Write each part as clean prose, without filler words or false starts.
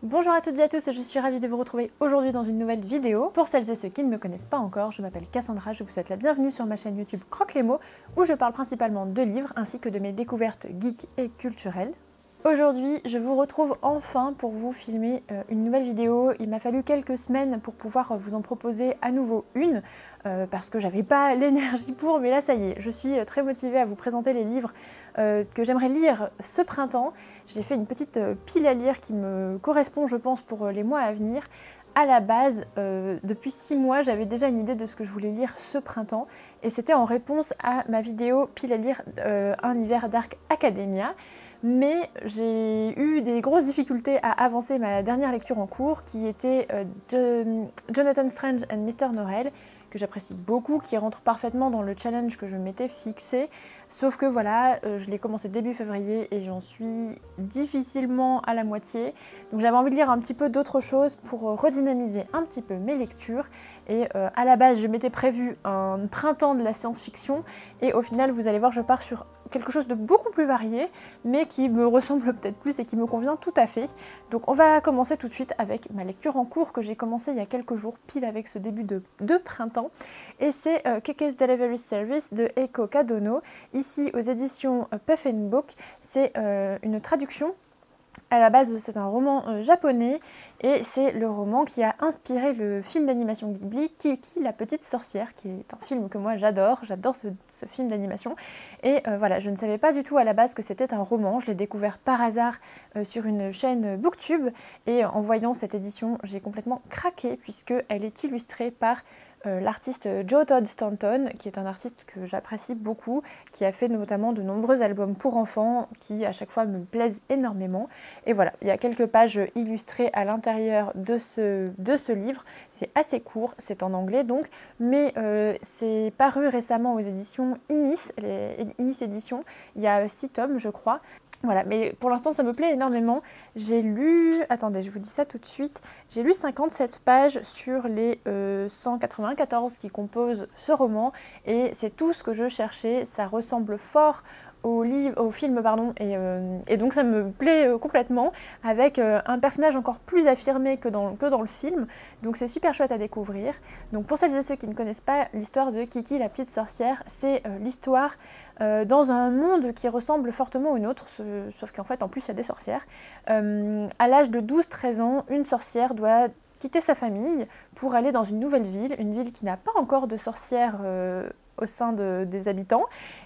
Bonjour à toutes et à tous, je suis ravie de vous retrouver aujourd'hui dans une nouvelle vidéo. Pour celles et ceux qui ne me connaissent pas encore, je m'appelle Cassandra, je vous souhaite la bienvenue sur ma chaîne YouTube Croque les mots, où je parle principalement de livres ainsi que de mes découvertes geeks et culturelles. Aujourd'hui, je vous retrouve enfin pour vous filmer une nouvelle vidéo. Il m'a fallu quelques semaines pour pouvoir vous en proposer à nouveau une, parce que j'avais pas l'énergie pour, mais là ça y est, je suis très motivée à vous présenter les livres que j'aimerais lire ce printemps. J'ai fait une petite pile à lire qui me correspond, je pense, pour les mois à venir. À la base, depuis 6 mois, j'avais déjà une idée de ce que je voulais lire ce printemps, et c'était en réponse à ma vidéo pile à lire Un hiver Dark Academia. Mais j'ai eu des grosses difficultés à avancer ma dernière lecture en cours, qui était Jonathan Strange and Mr. Norrell, que j'apprécie beaucoup, qui rentre parfaitement dans le challenge que je m'étais fixé. Sauf que voilà, je l'ai commencé début février et j'en suis difficilement à la moitié. Donc j'avais envie de lire un petit peu d'autres choses pour redynamiser un petit peu mes lectures. Et à la base, je m'étais prévu un printemps de la science-fiction. Et au final, vous allez voir, je pars sur quelque chose de beaucoup plus varié, mais qui me ressemble peut-être plus et qui me convient tout à fait. Donc on va commencer tout de suite avec ma lecture en cours que j'ai commencé il y a quelques jours, pile avec ce début de printemps. Et c'est Keke's Delivery Service de Eiko Kadono, ici aux éditions Puff & Book. C'est une traduction. À la base, c'est un roman japonais et c'est le roman qui a inspiré le film d'animation Ghibli, Kiki la petite sorcière, qui est un film que moi j'adore ce film d'animation. Et voilà, je ne savais pas du tout à la base que c'était un roman, je l'ai découvert par hasard sur une chaîne Booktube, et en voyant cette édition, j'ai complètement craqué puisqu'elle est illustrée par l'artiste Joe Todd Stanton, qui est un artiste que j'apprécie beaucoup, qui a fait notamment de nombreux albums pour enfants qui à chaque fois me plaisent énormément. Et voilà, il y a quelques pages illustrées à l'intérieur de ce livre. C'est assez court, c'est en anglais donc, mais c'est paru récemment aux éditions Inis, les Inis Éditions. Il y a 6 tomes je crois. Voilà, mais pour l'instant ça me plaît énormément. J'ai lu, attendez, je vous dis ça tout de suite, j'ai lu 57 pages sur les 194 qui composent ce roman, et c'est tout ce que je cherchais. Ça ressemble fort au film, pardon, et donc ça me plaît complètement, avec un personnage encore plus affirmé que dans le film, donc c'est super chouette à découvrir. Donc pour celles et ceux qui ne connaissent pas l'histoire de Kiki la petite sorcière, c'est l'histoire dans un monde qui ressemble fortement au nôtre, sauf qu'en fait en plus il y a des sorcières. À l'âge de 12-13 ans, une sorcière doit quitter sa famille pour aller dans une nouvelle ville, une ville qui n'a pas encore de sorcières au sein des habitants,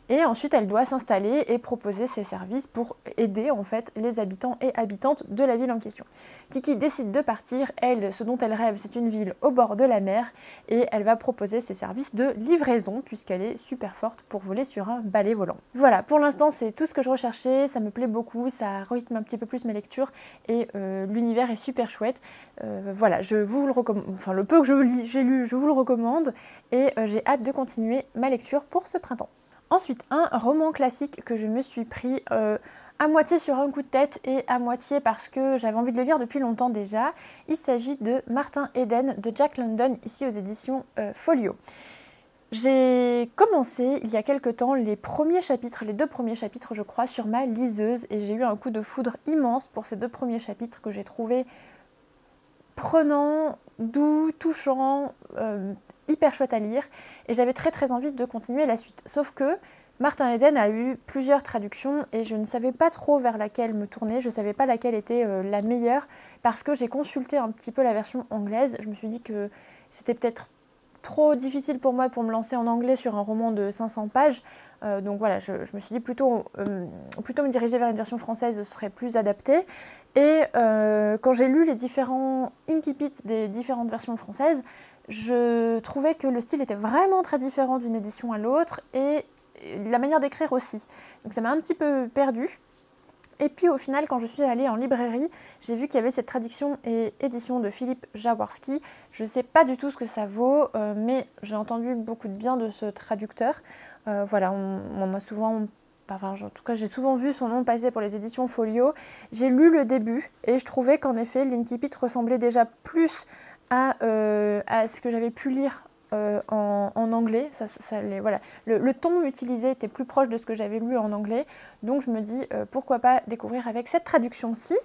et ensuite elle doit s'installer et proposer ses services pour aider en fait les habitants et habitantes de la ville en question. Kiki décide de partir, elle, ce dont elle rêve, c'est une ville au bord de la mer, et elle va proposer ses services de livraison puisqu'elle est super forte pour voler sur un balai volant. Voilà, pour l'instant c'est tout ce que je recherchais, ça me plaît beaucoup, ça rythme un petit peu plus mes lectures, et l'univers est super chouette. Voilà, je vous le recommande, enfin le peu que j'ai lu, je vous le recommande, et j'ai hâte de continuer ma lecture pour ce printemps. Ensuite, un roman classique que je me suis pris à moitié sur un coup de tête et à moitié parce que j'avais envie de le lire depuis longtemps déjà. Il s'agit de Martin Eden de Jack London, ici aux éditions Folio. J'ai commencé il y a quelque temps les 2 premiers chapitres je crois, sur ma liseuse, et j'ai eu un coup de foudre immense pour ces 2 premiers chapitres que j'ai trouvés prenants, doux, touchants, hyper chouette à lire, et j'avais très envie de continuer la suite. Sauf que Martin Eden a eu plusieurs traductions et je ne savais pas trop vers laquelle me tourner, je ne savais pas laquelle était la meilleure, parce que j'ai consulté un petit peu la version anglaise. Je me suis dit que c'était peut-être trop difficile pour moi pour me lancer en anglais sur un roman de 500 pages. Donc voilà, je me suis dit plutôt me diriger vers une version française, ce serait plus adapté. Et quand j'ai lu les différents incipits des différentes versions françaises, je trouvais que le style était vraiment très différent d'une édition à l'autre, et la manière d'écrire aussi. Donc ça m'a un petit peu perdue. Et puis au final, quand je suis allée en librairie, j'ai vu qu'il y avait cette traduction et édition de Philippe Jaworski. Je ne sais pas du tout ce que ça vaut, mais j'ai entendu beaucoup de bien de ce traducteur. Voilà, on en a souvent... Enfin, en tout cas, j'ai souvent vu son nom passer pour les éditions Folio. J'ai lu le début et je trouvais qu'en effet, l'incipit ressemblait déjà plus à ce que j'avais pu lire en anglais. Voilà. Le ton utilisé était plus proche de ce que j'avais lu en anglais. Donc je me dis pourquoi pas découvrir avec cette traduction-ci.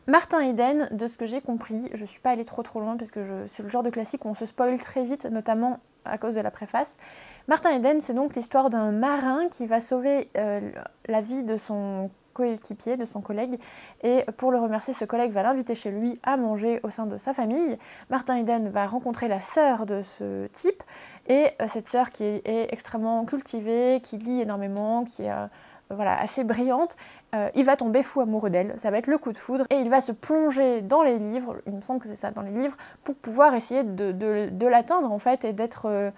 Martin Eden, de ce que j'ai compris, je suis pas allée trop loin parce que c'est le genre de classique où on se spoil très vite, notamment à cause de la préface. Martin Eden, c'est donc l'histoire d'un marin qui va sauver la vie de son coéquipier, de son collègue, et pour le remercier, ce collègue va l'inviter chez lui à manger au sein de sa famille. Martin Eden va rencontrer la sœur de ce type, et cette sœur qui est extrêmement cultivée, qui lit énormément, qui est voilà, assez brillante, il va tomber fou amoureux d'elle, ça va être le coup de foudre, et il va se plonger dans les livres, il me semble que c'est ça, dans les livres, pour pouvoir essayer de l'atteindre en fait, et de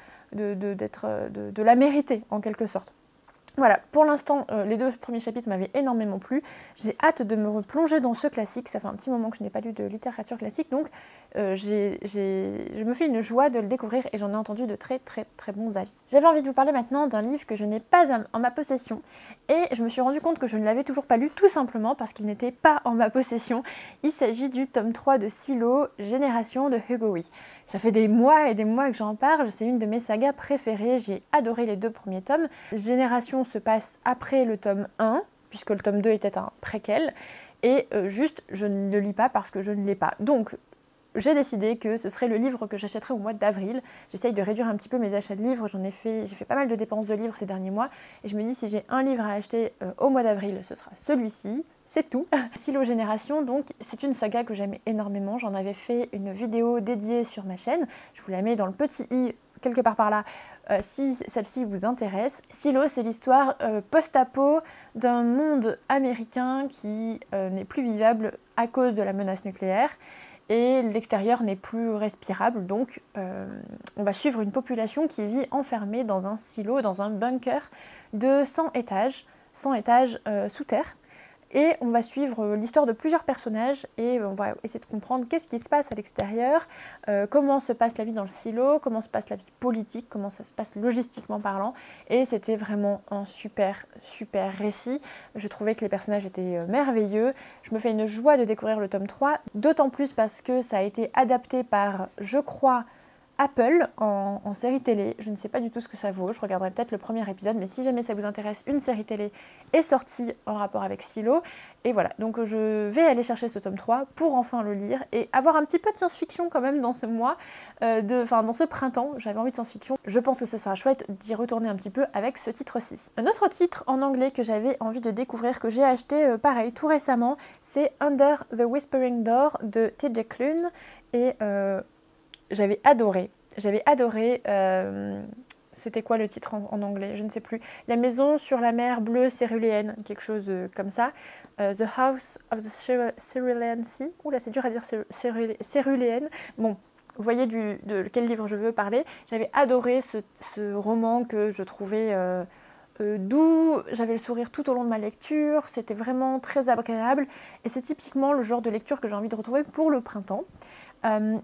la mériter en quelque sorte. Voilà, pour l'instant, les 2 premiers chapitres m'avaient énormément plu. J'ai hâte de me replonger dans ce classique. Ça fait un petit moment que je n'ai pas lu de littérature classique, donc je me fais une joie de le découvrir et j'en ai entendu de très bons avis. J'avais envie de vous parler maintenant d'un livre que je n'ai pas en ma possession et je me suis rendu compte que je ne l'avais toujours pas lu tout simplement parce qu'il n'était pas en ma possession. Il s'agit du tome 3 de Silo, Génération de Hugo Weaving. Ça fait des mois et des mois que j'en parle, c'est une de mes sagas préférées, j'ai adoré les 2 premiers tomes. Génération se passe après le tome 1, puisque le tome 2 était un préquel, et juste je ne le lis pas parce que je ne l'ai pas. Donc j'ai décidé que ce serait le livre que j'achèterais au mois d'avril. J'essaye de réduire un petit peu mes achats de livres, j'ai fait pas mal de dépenses de livres ces derniers mois, et je me dis si j'ai un livre à acheter au mois d'avril, ce sera celui-ci. C'est tout. Silo Génération, donc, c'est une saga que j'aime énormément. J'en avais fait une vidéo dédiée sur ma chaîne. Je vous la mets dans le petit i, quelque part par là, si celle-ci vous intéresse. Silo, c'est l'histoire post-apo d'un monde américain qui n'est plus vivable à cause de la menace nucléaire. Et l'extérieur n'est plus respirable, donc on va suivre une population qui vit enfermée dans un silo, dans un bunker de 100 étages sous terre. Et on va suivre l'histoire de plusieurs personnages et on va essayer de comprendre qu'est-ce qui se passe à l'extérieur, comment se passe la vie dans le silo, comment se passe la vie politique, comment ça se passe logistiquement parlant. Et c'était vraiment un super récit. Je trouvais que les personnages étaient merveilleux. Je me fais une joie de découvrir le tome 3, d'autant plus parce que ça a été adapté par, je crois, Apple en série télé. Je ne sais pas du tout ce que ça vaut, je regarderai peut-être le premier épisode, mais si jamais ça vous intéresse, une série télé est sortie en rapport avec Silo. Et voilà, donc je vais aller chercher ce tome 3 pour enfin le lire et avoir un petit peu de science-fiction quand même dans ce mois, dans ce printemps. J'avais envie de science-fiction, je pense que ce sera chouette d'y retourner un petit peu avec ce titre-ci. Un autre titre en anglais que j'avais envie de découvrir, que j'ai acheté pareil tout récemment, c'est Under the Whispering Door de T.J. Klune. Et j'avais adoré, c'était quoi le titre en anglais, je ne sais plus. La maison sur la mer bleue céruléenne, quelque chose comme ça. The House of the Cerulean Sea. Oula, c'est dur à dire, céruléenne. Bon, vous voyez de quel livre je veux parler. J'avais adoré ce roman que je trouvais doux, j'avais le sourire tout au long de ma lecture, c'était vraiment très agréable. Et c'est typiquement le genre de lecture que j'ai envie de retrouver pour le printemps.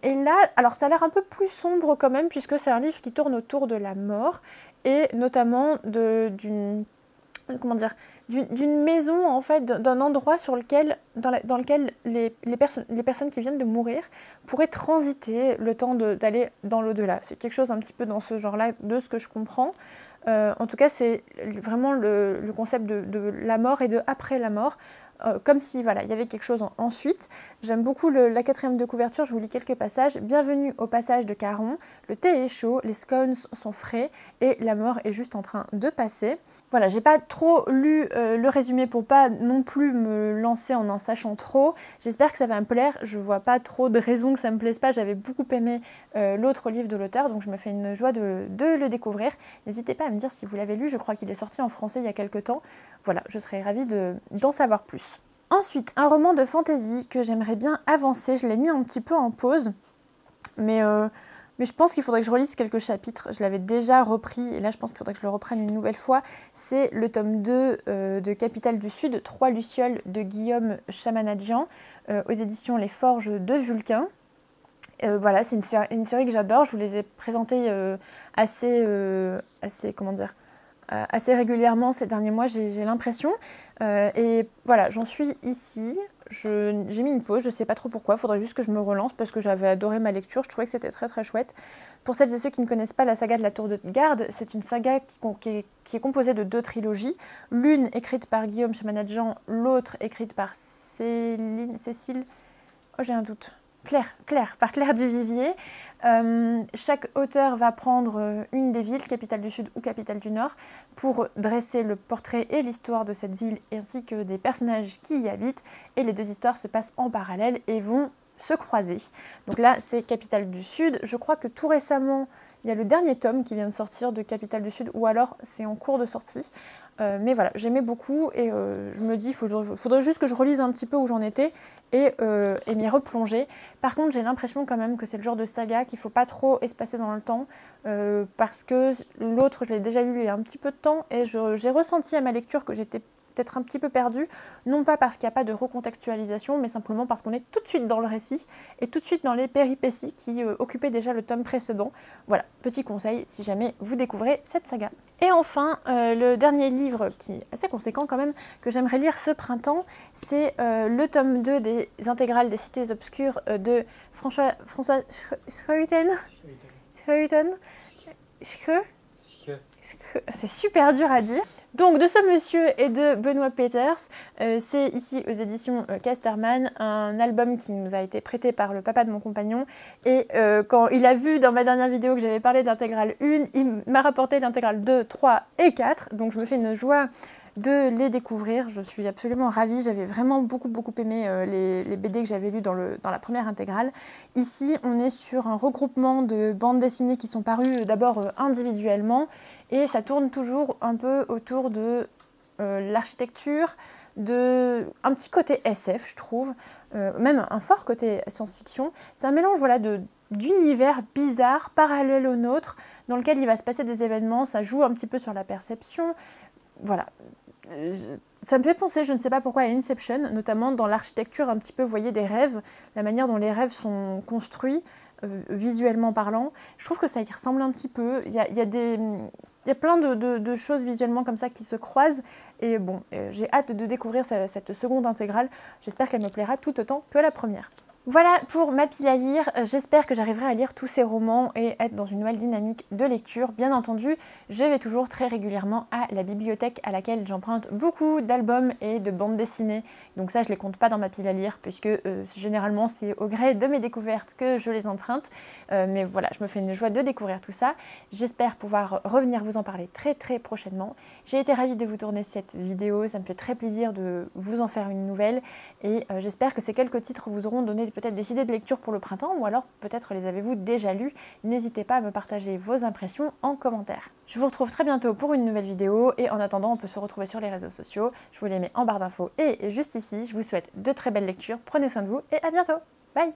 Et là, alors ça a l'air un peu plus sombre quand même, puisque c'est un livre qui tourne autour de la mort, et notamment d'une maison, en fait, d'un endroit dans lequel les personnes qui viennent de mourir pourraient transiter le temps d'aller dans l'au-delà. C'est quelque chose un petit peu dans ce genre-là, de ce que je comprends. En tout cas, c'est vraiment le concept de la mort et de après la mort. Comme si voilà, il y avait quelque chose ensuite. J'aime beaucoup la 4e de couverture, je vous lis quelques passages. Bienvenue au passage de Caron, le thé est chaud, les scones sont frais et la mort est juste en train de passer. Voilà, j'ai pas trop lu le résumé pour pas non plus me lancer en sachant trop. J'espère que ça va me plaire, je vois pas trop de raisons que ça me plaise pas. J'avais beaucoup aimé l'autre livre de l'auteur, donc je me fais une joie de le découvrir. N'hésitez pas à me dire si vous l'avez lu, je crois qu'il est sorti en français il y a quelques temps. Voilà, je serais ravie d'en savoir plus. Ensuite, un roman de fantasy que j'aimerais bien avancer. Je l'ai mis un petit peu en pause, mais je pense qu'il faudrait que je relise quelques chapitres. Je l'avais déjà repris, et là je pense qu'il faudrait que je le reprenne une nouvelle fois. C'est le tome 2 de Capitale du Sud, 3 Lucioles de Guillaume Chamanadjian, aux éditions Les Forges de Vulcain. Voilà, c'est une série que j'adore. Je vous les ai présentées assez régulièrement ces derniers mois, j'ai l'impression. Et voilà, j'en suis ici. j'ai mis une pause, je sais pas trop pourquoi, faudrait juste que je me relance parce que j'avais adoré ma lecture, je trouvais que c'était très très chouette. Pour celles et ceux qui ne connaissent pas la saga de la Tour de Garde, c'est une saga qui est composée de 2 trilogies, l'une écrite par Guillaume Chamanadjian, l'autre écrite par Cécile, oh j'ai un doute, par Claire Duvivier. Chaque auteur va prendre une des villes, capitale du Sud ou capitale du Nord, pour dresser le portrait et l'histoire de cette ville ainsi que des personnages qui y habitent, et les 2 histoires se passent en parallèle et vont se croiser. Donc là c'est capitale du Sud, je crois que tout récemment il y a le dernier tome qui vient de sortir de capitale du Sud, ou alors c'est en cours de sortie. Mais voilà, j'aimais beaucoup et je me dis, il faudrait juste que je relise un petit peu où j'en étais et m'y replonger. Par contre, j'ai l'impression quand même que c'est le genre de saga qu'il ne faut pas trop espacer dans le temps parce que l'autre, je l'ai déjà lu il y a un petit peu de temps et j'ai ressenti à ma lecture que j'étais peut-être un petit peu perdue, non pas parce qu'il n'y a pas de recontextualisation, mais simplement parce qu'on est tout de suite dans le récit et tout de suite dans les péripéties qui occupaient déjà le tome précédent. Voilà, petit conseil si jamais vous découvrez cette saga. Et enfin, le dernier livre qui est assez conséquent quand même, que j'aimerais lire ce printemps, c'est le tome 2 des intégrales des Cités Obscures de François Schreuten. C'est super dur à dire. Donc de ce monsieur et de Benoît Peters, c'est ici aux éditions Casterman, un album qui nous a été prêté par le papa de mon compagnon. Et quand il a vu dans ma dernière vidéo que j'avais parlé d'intégrale 1, il m'a rapporté l'intégrale 2, 3 et 4. Donc je me fais une joie de les découvrir. Je suis absolument ravie. J'avais vraiment beaucoup aimé les BD que j'avais lus dans la première intégrale. Ici, on est sur un regroupement de bandes dessinées qui sont parues d'abord individuellement. Et ça tourne toujours un peu autour de l'architecture, un petit côté SF, je trouve, même un fort côté science-fiction. C'est un mélange voilà, d'univers bizarres, parallèles au nôtre, dans lequel il va se passer des événements. Ça joue un petit peu sur la perception. Voilà. Ça me fait penser, je ne sais pas pourquoi, à Inception, notamment dans l'architecture un petit peu, vous voyez, des rêves, la manière dont les rêves sont construits, visuellement parlant. Je trouve que ça y ressemble un petit peu. Il y a plein de choses visuellement comme ça qui se croisent. Et bon, j'ai hâte de découvrir cette seconde intégrale. J'espère qu'elle me plaira tout autant que la première. Voilà pour ma pile à lire, j'espère que j'arriverai à lire tous ces romans et être dans une nouvelle dynamique de lecture. Bien entendu, je vais toujours très régulièrement à la bibliothèque à laquelle j'emprunte beaucoup d'albums et de bandes dessinées. Donc ça, je les compte pas dans ma pile à lire puisque généralement c'est au gré de mes découvertes que je les emprunte. Mais voilà, je me fais une joie de découvrir tout ça. J'espère pouvoir revenir vous en parler très prochainement. J'ai été ravie de vous tourner cette vidéo, ça me fait très plaisir de vous en faire une nouvelle. Et j'espère que ces quelques titres vous auront donné peut-être des idées de lecture pour le printemps ou alors peut-être les avez-vous déjà lus. N'hésitez pas à me partager vos impressions en commentaire. Je vous retrouve très bientôt pour une nouvelle vidéo et en attendant on peut se retrouver sur les réseaux sociaux. Je vous les mets en barre d'infos et juste ici. Je vous souhaite de très belles lectures, prenez soin de vous et à bientôt. Bye!